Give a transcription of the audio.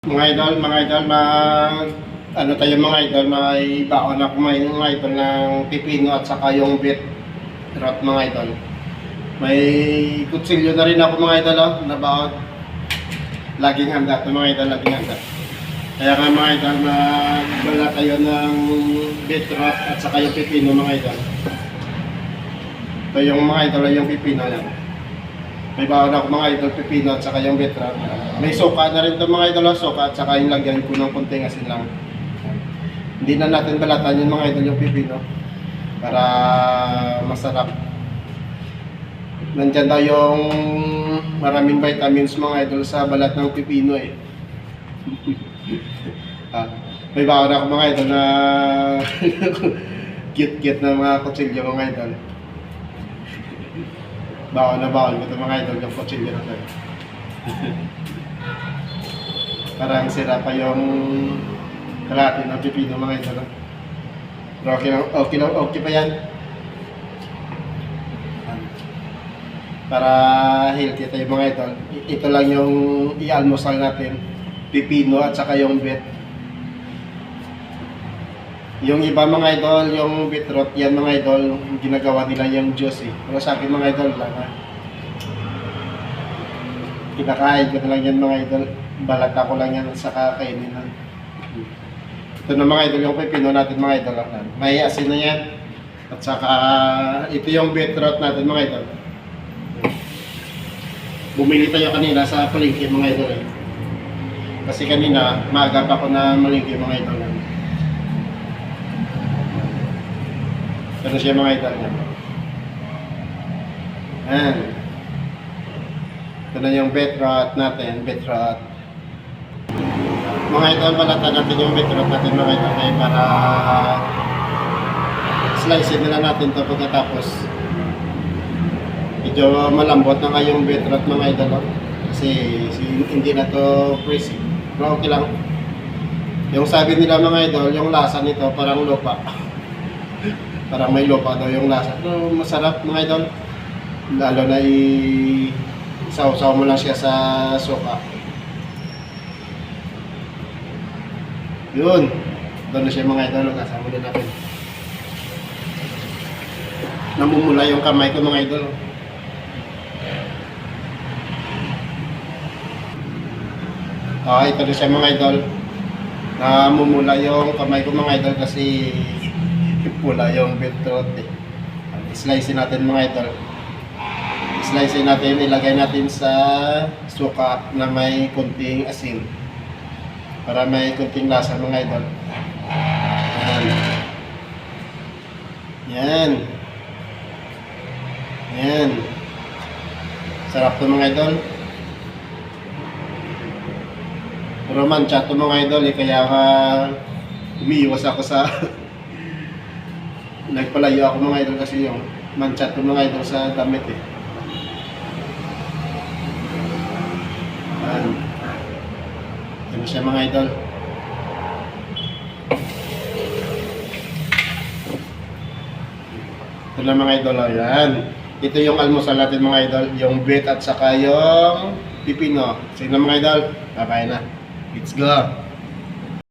Mga idol, ano tayo mga idol, may baon ako mga idol ng pipino at saka yung beetroot mga idol. May kutsilyo na rin ako mga idol na baon. Laging handa ito mga idol, laging handa. Kaya nga mga idol, magbala tayo ng beetroot at saka yung pipino mga idol. Ito yung mga idol, yung pipino lang. May baon ako mga idol, pipino at saka yung beetroot. May suka na rin ito mga idol, suka at saka yung lagyan ko ng konting asin lang. Hindi na natin balatan yung mga idol yung pipino para masarap. Nandyan daw yung maraming vitamins mga idol sa balat ng pipino eh. May baon ako mga idol na cute-cute na mga kutsilyo mga idol. Baon na baon ko ito mga idol yung kutsilyo na ito. Parang sira pa yung kalahati ng pipino mga idol. Pero okay pa yan. Para healthy tayo mga idol. Ito lang yung i-almusal natin. Pipino at saka yung beet. Yung iba mga idol, yung beetroot, yan mga idol, ginagawa nila yung juice eh. Pero sa akin mga idol lang ha. Kinakain ko na lang yan mga idol. Balata ko lang yan sa kakainin. Ito na mga idol yung pipino natin mga idol. May asin na yan. At saka ito yung beetroot natin mga idol. Bumili tayo kanina sa palengke mga idol eh. Kasi kanina maaga pa ako na malengke mga idol. Ito siya mga idol. Ayan. Ito na yung beetroot natin, beetroot. Mga idol, balatan natin yung beetroot natin mga idol para slice nila natin ito pagkatapos. Medyo malambot na nga yung beetroot mga idol kasi hindi na to crazy. Pero okay lang. Yung sabi nila mga idol, yung lasa nito parang lupa. Parang may lupa daw yung lasa. Pero masarap mga idol. Lalo na isaw-saw mo lang siya sa suka. Yun. Doon na siya mga idol. Kasama din natin. Namumula yung kamay ko mga idol. Ito na siya mga idol. Namumula yung kamay ko mga idol kasi pula yung beetroot eh. Slice natin mga idol. Slice natin, ilagay natin sa suka na may kunting asin. Para may kunting lasa mga idol. Yan. Yan. Sarap to mga idol. Pero mancha to mga idol eh, kaya umiiwas ako sa nagpalayo ako mga idol kasi yung mancha to mga idol sa damit eh. Ito siya mga idol. Ito lang mga idol. Ayan. Ito yung almusal natin mga idol. Yung beet at saka yung pipino. Sige na mga idol. Bye-bye na. Let's go.